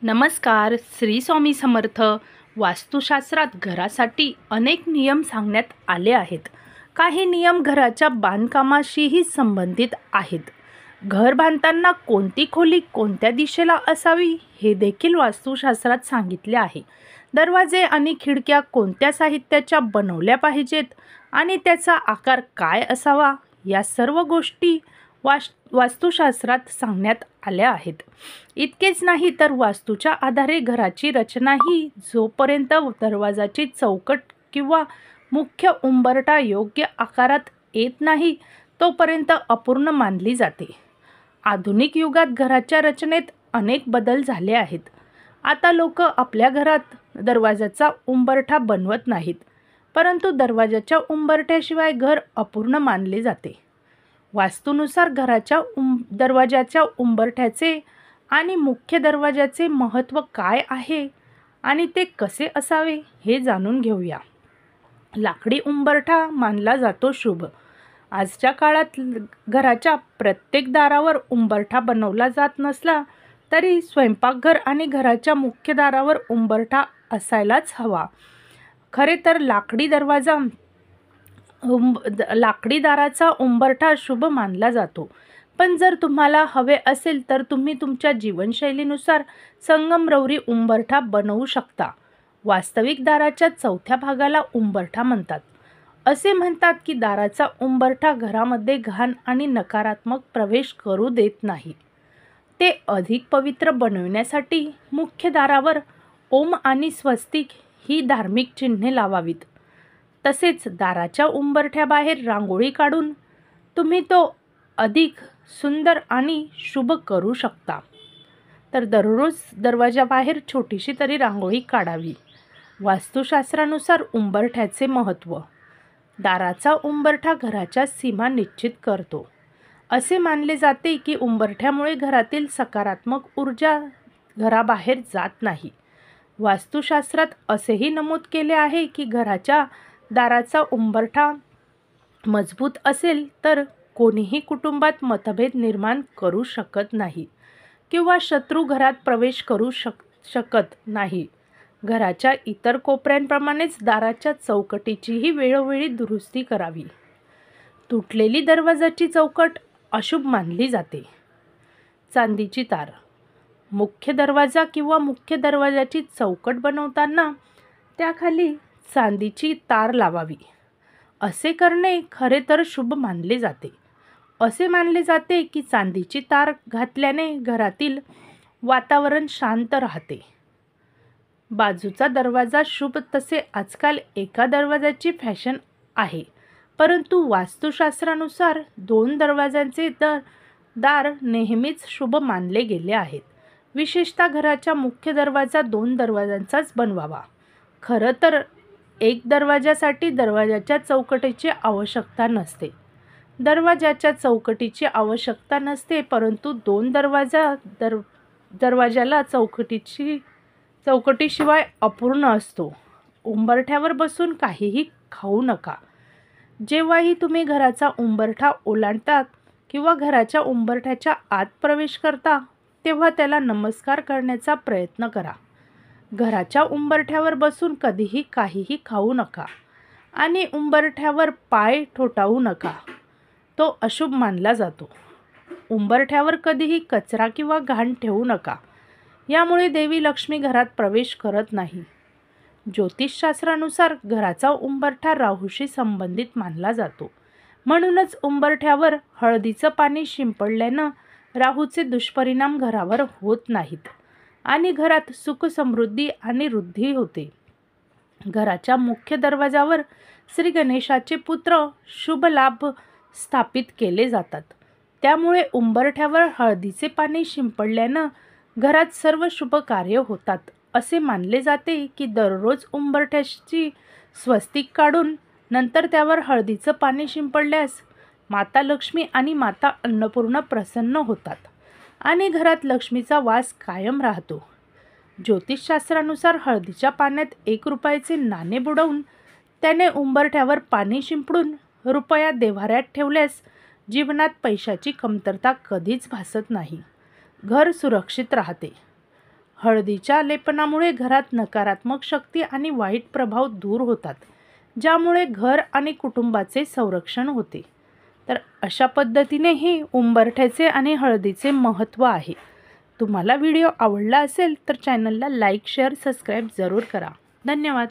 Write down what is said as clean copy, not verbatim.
नमस्कार. श्री स्वामी समर्थ. वास्तुशास्त्रात घरासाठी अनेक नियम सांगण्यात आले आहेत. काही नियम घराच्या बांधकामाशीही संबंधित आहेत. घर बांधताना कोणती खोली कोणत्या दिशेला असावी हे देखील वास्तुशास्त्रात सांगितले आहे. दरवाजे आणि खिडक्या कोणत्या साहित्याच्या बनवल्या पाहिजेत आणि त्याचा आकार काय असावा या सर्व गोष्टी वास्तुशास्त्रात सांगण्यात आल्या आहेत. इतकेच नाही तर वास्तूच्या आधारे घराची रचनाही जोपर्यंत दरवाजाची चौकट किंवा मुख्य उंबरठा योग्य आकारात येत नाही तोपर्यंत अपूर्ण मानली जाते. आधुनिक युगात घराच्या रचनेत अनेक बदल झाले आहेत. आता लोक आपल्या घरात दरवाजाचा उंबरठा बनवत नाहीत, परंतु दरवाजाच्या उंबरठ्याशिवाय घर अपूर्ण मानले जाते. वास्तूनुसार घराच्या दरवाजाच्या उंबरठ्याचे आणि मुख्य दरवाजाचे महत्त्व काय आहे आणि ते कसे असावे हे जाणून घेऊया. लाकडी उंबरठा मानला जातो शुभ. आजच्या काळात घराच्या प्रत्येक दारावर उंबरठा बनवला जात नसला तरी स्वयंपाकघर आणि घराच्या मुख्य दारावर उंबरठा असायलाच हवा. खरे तर लाकडी दाराचा उंबरठा शुभ मानला जातो. पण जर तुम्हाला हवे असेल तर तुम्ही तुमच्या जीवनशैलीनुसार संगमरवरी उंबरठा बनवू शकता. वास्तविक दाराच्या चौथ्या भागाला उंबरठा म्हणतात. असे म्हणतात की दाराचा उंबरठा घरामध्ये घाण आणि नकारात्मक प्रवेश करू देत नाही. ते अधिक पवित्र बनविण्यासाठी मुख्य दारावर ओम आणि स्वस्तिक ही धार्मिक चिन्हे लावावीत. तसेच दाराच्या उंबरठ्याबाहेर रांगोळी काढून तुम्ही तो अधिक सुंदर आणि शुभ करू शकता. तर दररोज दरवाजाबाहेर छोटीशी तरी रांगोळी काढावी. वास्तुशास्त्रानुसार उंबरठ्याचे महत्त्व. दाराचा उंबरठा घराच्या सीमा निश्चित करतो. असे मानले जाते की उंबरठ्यामुळे घरातील सकारात्मक ऊर्जा घराबाहेर जात नाही. वास्तुशास्त्रात असेही नमूद केले आहे की घराच्या दाराचा उंबरठा मजबूत असेल तर कोणीही कुटुंबात मतभेद निर्माण करू शकत नाही किंवा शत्रू घरात प्रवेश करू शकत नाही. घराच्या इतर कोपऱ्यांप्रमाणेच दाराच्या चौकटीचीही वेळोवेळी दुरुस्ती करावी. तुटलेली दरवाजाची चौकट अशुभ मानली जाते. चांदीची तार. मुख्य दरवाजा किंवा मुख्य दरवाजाची चौकट बनवताना त्याखाली चांदीची तार लावावी. असे करणे खरे तर शुभ मानले जाते. असे मानले जाते की चांदीची तार घातल्याने घरातील वातावरण शांत राहते. बाजूचा दरवाजा शुभ. तसे आजकाल एका दरवाजाची फॅशन आहे, परंतु वास्तुशास्त्रानुसार 2 दरवाजांचे दार नेहमीच शुभ मानले गेले आहेत. विशेषतः घराचा मुख्य दरवाजा 2 दरवाजांचाच बनवावा. खरं तर एक दरवाजासाठी दरवाजाच्या चौकटीची आवश्यकता नसते. दरवाजाच्या चौकटीची आवश्यकता नसते, परंतु 2 दरवाजाला चौकटीशिवाय अपूर्ण असतो. उंबरठ्यावर बसून काहीही खाऊ नका. जेव्हाही तुम्ही घराचा उंबरठा ओलांडतात किंवा घराच्या उंबरठ्याच्या आत प्रवेश करता तेव्हा त्याला नमस्कार करण्याचा प्रयत्न करा. घराच्या उंबरठ्यावर बसून कधीही काहीही खाऊ नका आणि उंबरठ्यावर पाय ठोठावू नका. तो अशुभ मानला जातो. उंबरठ्यावर कधीही कचरा किंवा घाण ठेवू नका. यामुळे देवी लक्ष्मी घरात प्रवेश करत नाही. ज्योतिषशास्त्रानुसार घराचा उंबरठा राहूशी संबंधित मानला जातो. म्हणूनच उंबरठ्यावर हळदीचं पाणी शिंपडल्यानं राहूचे दुष्परिणाम घरावर होत नाहीत आणि घरात सुख समृद्धी आणि वृद्धी होते. घराच्या मुख्य दरवाजावर श्री गणेशाचे पुत्र शुभ लाभ स्थापित केले जातात. त्यामुळे उंबरठ्यावर हळदीचे पाणी शिंपडल्यानं घरात सर्व शुभ कार्य होतात. असे मानले जाते की दररोज उंबरठ्याची स्वस्तिक काढून नंतर त्यावर हळदीचं पाणी शिंपडल्यास माता लक्ष्मी आणि माता अन्नपूर्णा प्रसन्न होतात आणि घरात लक्ष्मीचा वास कायम राहतो. ज्योतिषशास्त्रानुसार हळदीच्या पाण्यात 1 रुपयाचे नाणे बुडवून त्याने उंबरठ्यावर पाणी शिंपडून रुपया देव्हाऱ्यात ठेवल्यास जीवनात पैशाची कमतरता कधीच भासत नाही. घर सुरक्षित राहते. हळदीच्या लेपनामुळे घरात नकारात्मक शक्ती आणि वाईट प्रभाव दूर होतात, ज्यामुळे घर आणि कुटुंबाचे संरक्षण होते. तर अशा पद्धतीने ही उंबरठ्याचे आणि हळदीचे महत्त्व आहे. तुम्हाला व्हिडिओ आवडला असेल तर चॅनलला लाईक, शेअर, सबस्क्राईब जरूर करा. धन्यवाद.